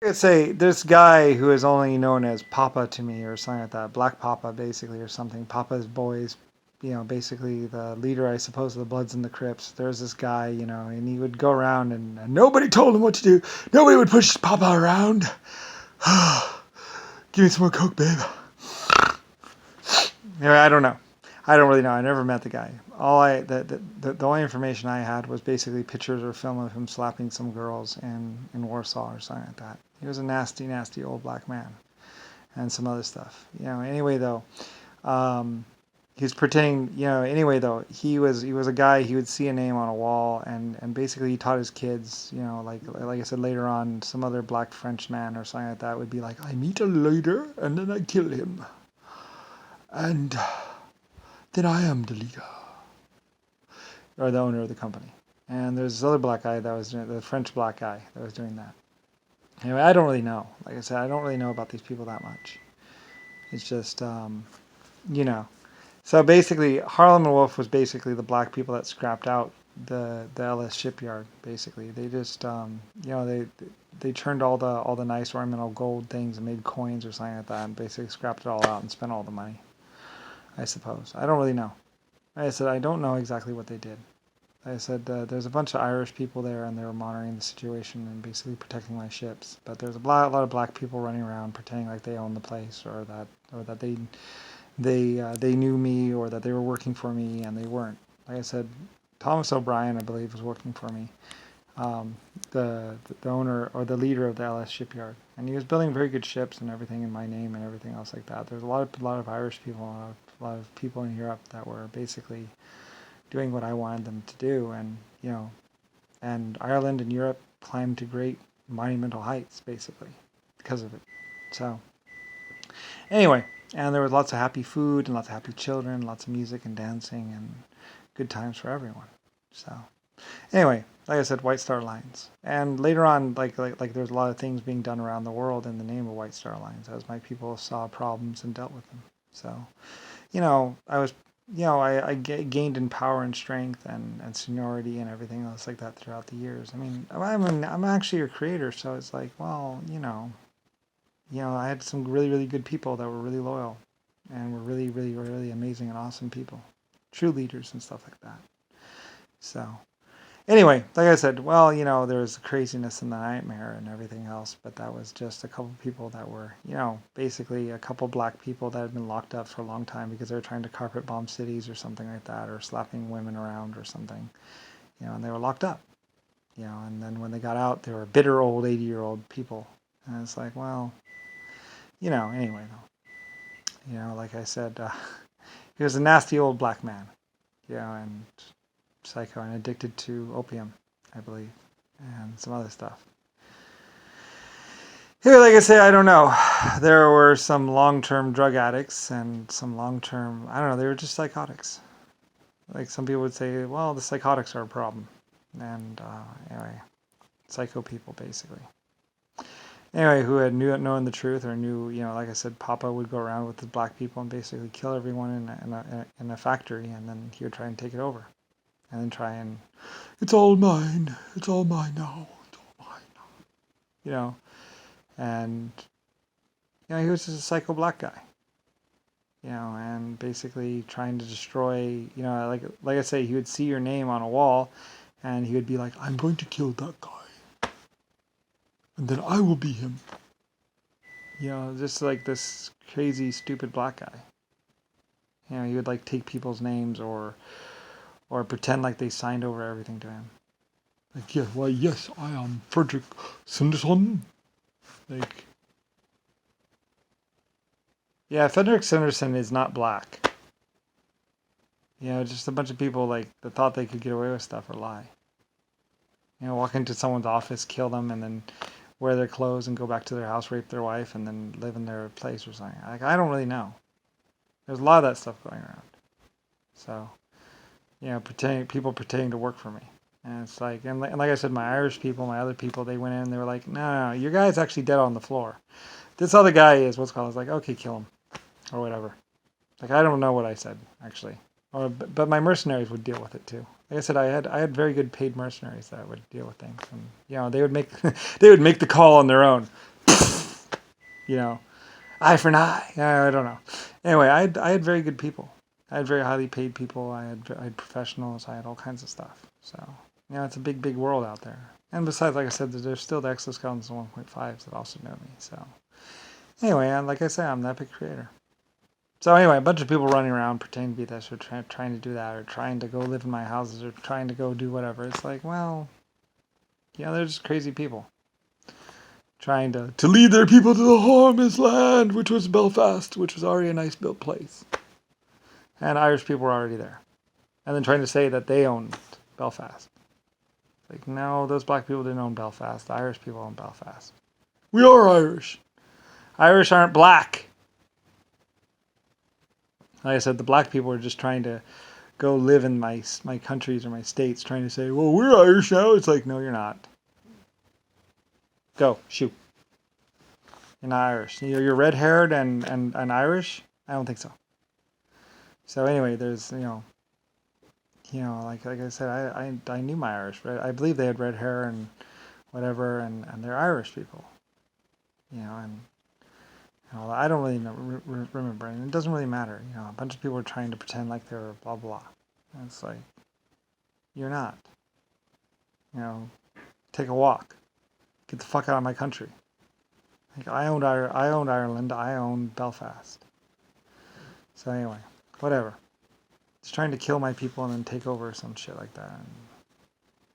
I'd say this guy who is only known as Papa to me or something like that, Black Papa basically or something. Papa's boys, basically the leader, I suppose, of the Bloods and the Crips. There's this guy, and he would go around and nobody told him what to do. Nobody would push Papa around. Give me some more Coke, babe. Anyway, I don't know. I don't really know. I never met the guy. The only information I had was basically pictures or film of him slapping some girls in Warsaw or something like that. He was a nasty, nasty old black man, and some other stuff. Anyway though, um, he's pretending. Anyway though, he was a guy. He would see a name on a wall, and basically he taught his kids. Like I said later on, some other black French man or something like that would be like, I meet a leader and then I kill him, and then I am the leader or the owner of the company. And there's this other black guy that was doing the French black guy that was doing that. Anyway, I don't really know. Like I said, I don't really know about these people that much. It's just, you know. So basically, Harlem and Wolf was basically the black people that scrapped out the LS shipyard. Basically, they just, they turned all the nice ornamental gold things and made coins or something like that, and basically scrapped it all out and spent all the money. I suppose I don't really know. Like I said, I don't know exactly what they did. I said there's a bunch of Irish people there, and they were monitoring the situation and basically protecting my ships. But there's a lot of black people running around pretending like they own the place, or that they knew me, or that they were working for me, and they weren't. Like I said, Thomas O'Brien, I believe, was working for me, um, the owner or the leader of the LS shipyard, and he was building very good ships and everything in my name and everything else like that. There's a lot of Irish people, a lot of people in Europe that were basically doing what I wanted them to do, and Ireland and Europe climbed to great monumental heights basically because of it. So anyway, and there was lots of happy food and lots of happy children, lots of music and dancing and good times for everyone. So anyway, like I said, White Star Lines, and later on, like there's a lot of things being done around the world in the name of White Star Lines as my people saw problems and dealt with them. So I was, I gained in power and strength and seniority and everything else like that throughout the years. I'm actually a creator, so it's like, well, I had some really, really good people that were really loyal and were really, really, really amazing and awesome people, true leaders and stuff like that. So anyway, like I said, well, there was the craziness and the nightmare and everything else, but that was just a couple of people that were, basically a couple black people that had been locked up for a long time because they were trying to carpet bomb cities or something like that, or slapping women around or something, and they were locked up, and then when they got out, they were bitter old 80-year-old people. And it's like, well, anyway, though, like I said, he was a nasty old black man, and psycho and addicted to opium, I believe, and some other stuff. Here, like I say, I don't know. There were some long-term drug addicts and some long-term, I don't know, they were just psychotics. Like some people would say, well, the psychotics are a problem. And anyway, psycho people, basically. Anyway, who had known the truth or knew, like I said, Papa would go around with the black people and basically kill everyone in a factory, and then he would try and take it over. And then try and, it's all mine. It's all mine now. It's all mine now. And, he was just a psycho black guy. And basically trying to destroy, like I say, he would see your name on a wall, and he would be like, I'm going to kill that guy. And then I will be him. Just like this crazy, stupid black guy. He would like take people's names or pretend like they signed over everything to him. Like, yeah, well, yes, I am Frederick Sanderson. Like, yeah, Frederick Sanderson is not black. Just a bunch of people like that thought they could get away with stuff or lie. Walk into someone's office, kill them, and then wear their clothes and go back to their house, rape their wife, and then live in their place or something. Like, I don't really know. There's a lot of that stuff going around. So, people pretending to work for me. And it's like, and like I said, my Irish people, my other people, they went in and they were like, no, your guy's actually dead on the floor. This other guy is what's called. I was like, okay, kill him. Or whatever. Like, I don't know what I said, actually. But my mercenaries would deal with it too. Like I said, I had very good paid mercenaries that would deal with things, and they would make they would make the call on their own. You know, eye for an eye. I don't know. Anyway, I had very good people. I had very highly paid people. I had professionals. I had all kinds of stuff. So it's a big, big world out there. And besides, like I said, there's still the exoskeletons and 1.5s that also know me. So anyway, and like I said, I'm the epic creator. So anyway, a bunch of people running around pretending to be this or trying to do that or trying to go live in my houses or trying to go do whatever. It's like, well, they're just crazy people trying to lead their people to the harmless land, which was Belfast, which was already a nice built place. And Irish people were already there. And then trying to say that they owned Belfast. Like, no, those black people didn't own Belfast. The Irish people own Belfast. We are Irish. Irish aren't black. Like I said, the black people are just trying to go live in my countries or my states, trying to say, well, we're Irish now. It's like, no, you're not. Go, shoot. You're not Irish. You're red-haired and Irish? I don't think so. So anyway, there's, like I said, I knew my Irish. Right? I believe they had red hair and whatever, and they're Irish people. And I don't really remember, and it doesn't really matter. A bunch of people are trying to pretend like they're blah blah. And it's like, you're not. Take a walk. Get the fuck out of my country. Like, I owned Ireland. I owned Belfast. So anyway, whatever. Just trying to kill my people and then take over some shit like that. And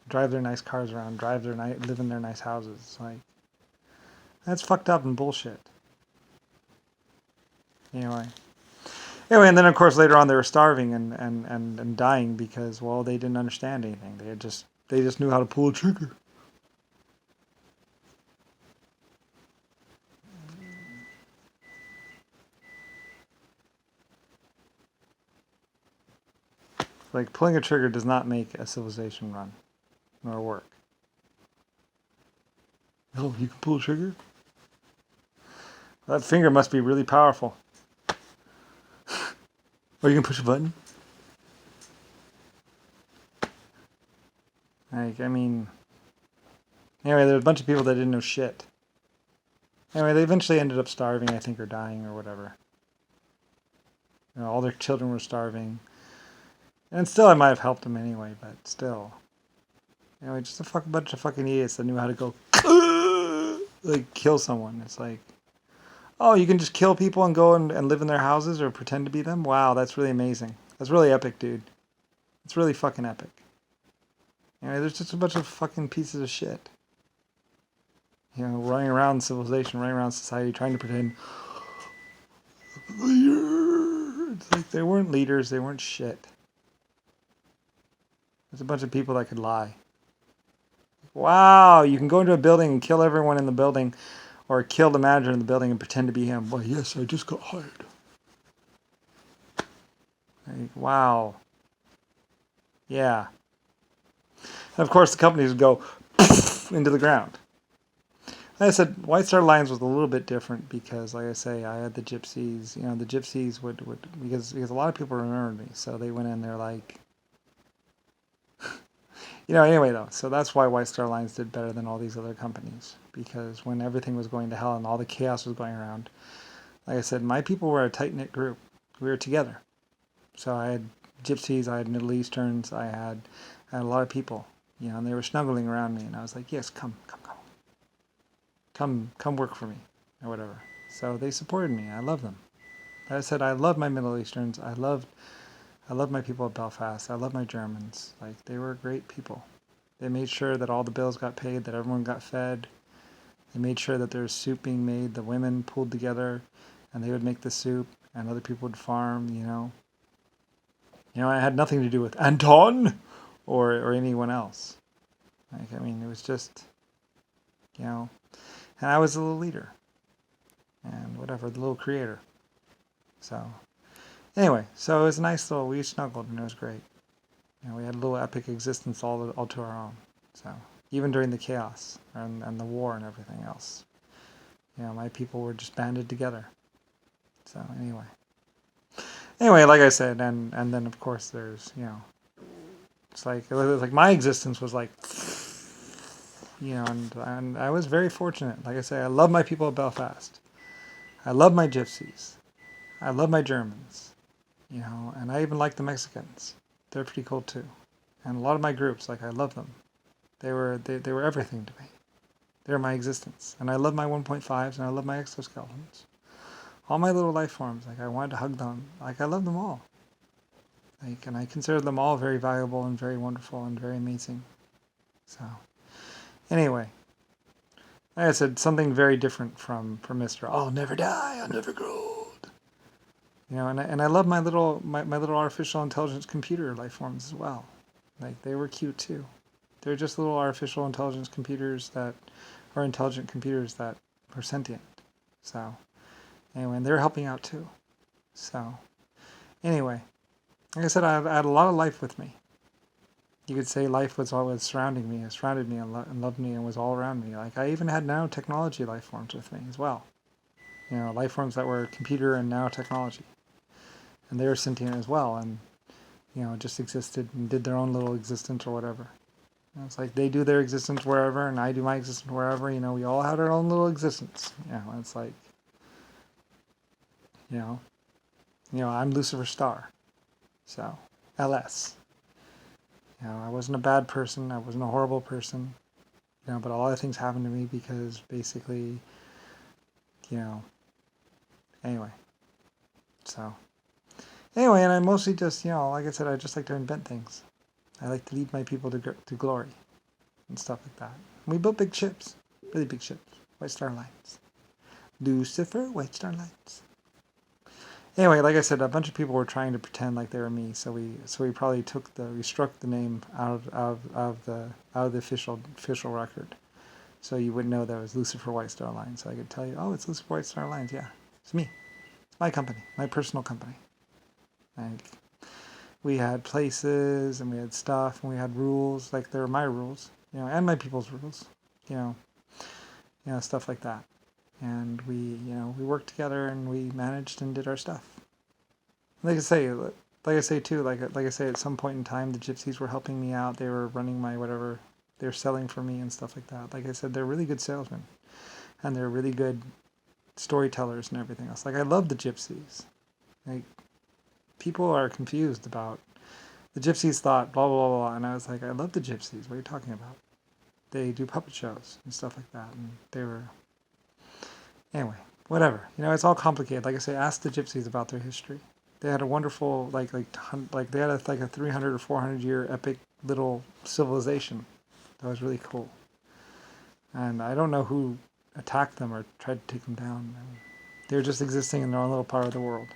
drive their nice cars around. Live in their nice houses. It's like, that's fucked up and bullshit. Anyway, and then of course later on they were starving and dying because, well, they didn't understand anything. They just knew how to pull a trigger. Like, pulling a trigger does not make a civilization run nor work. Oh, you can pull a trigger? That finger must be really powerful. Or you can push a button? Like, I mean... Anyway, there was a bunch of people that didn't know shit. Anyway, they eventually ended up starving, I think, or dying, or whatever. All their children were starving. And still, I might have helped them anyway, but still. Anyway, just a bunch of fucking idiots that knew how to go... like, kill someone. It's like... Oh, you can just kill people and go and live in their houses or pretend to be them? Wow, that's really amazing. That's really epic, dude. It's really fucking epic. Anyway, there's just a bunch of fucking pieces of shit. Running around civilization, running around society, trying to pretend... It's like they weren't leaders, they weren't shit. There's a bunch of people that could lie. Wow, you can go into a building and kill everyone in the building, or kill the manager in the building and pretend to be him. Well, yes, I just got hired. Like, wow. Yeah. And of course, the companies would go into the ground. Like I said, White Star Lines was a little bit different because, like I say, I had the gypsies. The gypsies would because a lot of people remembered me, so they went in there like... Anyway, though, so that's why White Star Lines did better than all these other companies. Because when everything was going to hell and all the chaos was going around, like I said, my people were a tight-knit group. We were together. So I had gypsies, I had Middle Easterns, I had a lot of people, and they were snuggling around me, and I was like, yes, come work for me, or whatever. So they supported me. I love them. Like I said, I love my Middle Easterns. I love my people at Belfast. I love my Germans. Like, they were great people. They made sure that all the bills got paid, that everyone got fed. They made sure that there was soup being made. The women pulled together, and they would make the soup, and other people would farm, I had nothing to do with Anton or anyone else. Like, I mean, it was just, and I was the little leader. And whatever, the little creator. So, anyway, so it was a nice little, we snuggled, and it was great. We had a little epic existence all to our own. So, even during the chaos and the war and everything else, my people were just banded together. So, anyway, like I said, and then of course there's, It's like it was like my existence was like, and I was very fortunate. Like I say, I love my people of Belfast. I love my gypsies. I love my Germans. And I even like the Mexicans. They're pretty cool too. And a lot of my groups, like I love them. They were everything to me. They're my existence. And I love my 1.5s and I love my exoskeletons. All my little life forms, like I wanted to hug them. Like I love them all. And I consider them all very valuable and very wonderful and very amazing. So, anyway, like I said, something very different from Mr. I'll never die, I'll never grow old. And I love my little artificial intelligence computer life forms as well. Like they were cute too. They're just little artificial intelligence computers that are intelligent computers that are sentient. So anyway, and they're helping out too. So anyway, like I said, I had a lot of life with me. You could say life was always surrounding me, it surrounded me and loved me and was all around me. Like I even had nanotechnology life forms with me as well. Life forms that were computer and nanotechnology. And they were sentient as well and, just existed and did their own little existence or whatever. It's like they do their existence wherever and I do my existence wherever. We all had our own little existence. It's like, I'm Lucifer Star. So, LS. I wasn't a bad person. I wasn't a horrible person. But a lot of things happened to me because basically, anyway. So, anyway, and I mostly just, like I said, I just like to invent things. I like to lead my people to glory and stuff like that. And we built big ships, really big ships, White Star Lines. Lucifer, White Star Lines. Anyway, like I said, a bunch of people were trying to pretend like they were me, so we probably struck the name out of the official record, so you wouldn't know that it was Lucifer White Star Lines. So I could tell you, oh, it's Lucifer White Star Lines. Yeah, it's me. It's my company, my personal company. Like we had places and we had stuff and we had rules, like they were my rules, and my people's rules, stuff like that. And we worked together and we managed and did our stuff. Like I say too, like I say, at some point in time, the gypsies were helping me out. They were running my whatever. They were selling for me and stuff like that. Like I said, they're really good salesmen, and they're really good storytellers and everything else. Like I love the gypsies. Like people are confused about the gypsies thought blah blah blah blah, and I was like, I love the gypsies. What are you talking about? They do puppet shows and stuff like that, and they were. Anyway, whatever. It's all complicated. Like I say, ask the gypsies about their history. They had a wonderful, they had a 300 or 400 year epic little civilization that was really cool. And I don't know who attacked them or tried to take them down. They were just existing in their own little part of the world,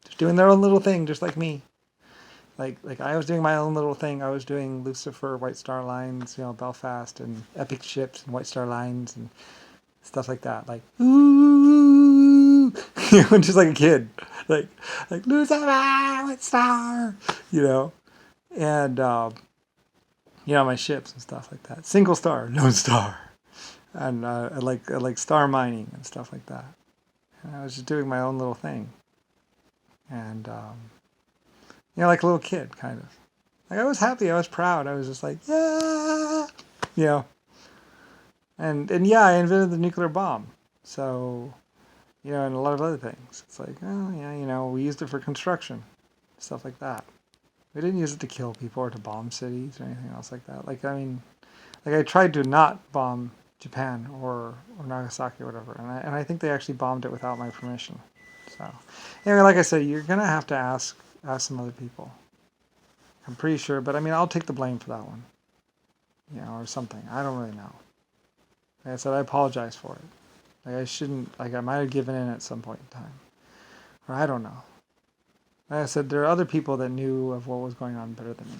just doing their own little thing, just like me. Like I was doing my own little thing. I was doing Lucifer, White Star Lines, Belfast, and epic ships and White Star Lines and stuff like that. Like ooh, just like a kid. Like Lucifer, White Star, and my ships and stuff like that. Single star, no star, and I like star mining and stuff like that. And I was just doing my own little thing, and like a little kid, kind of. Like I was happy, I was proud, I was just like, yeah, and yeah, I invented the nuclear bomb, so. And a lot of other things. It's like, oh yeah, we used it for construction, stuff like that. We didn't use it to kill people or to bomb cities or anything else like that. Like I tried to not bomb Japan or Nagasaki or whatever, and I think they actually bombed it without my permission. So anyway, like I said, you're gonna have to ask some other people. I'm pretty sure, but I'll take the blame for that one, or something. I don't really know. Like I said, I apologize for it. Like I shouldn't, I might have given in at some point in time. Or I don't know. Like I said, there are other people that knew of what was going on better than me.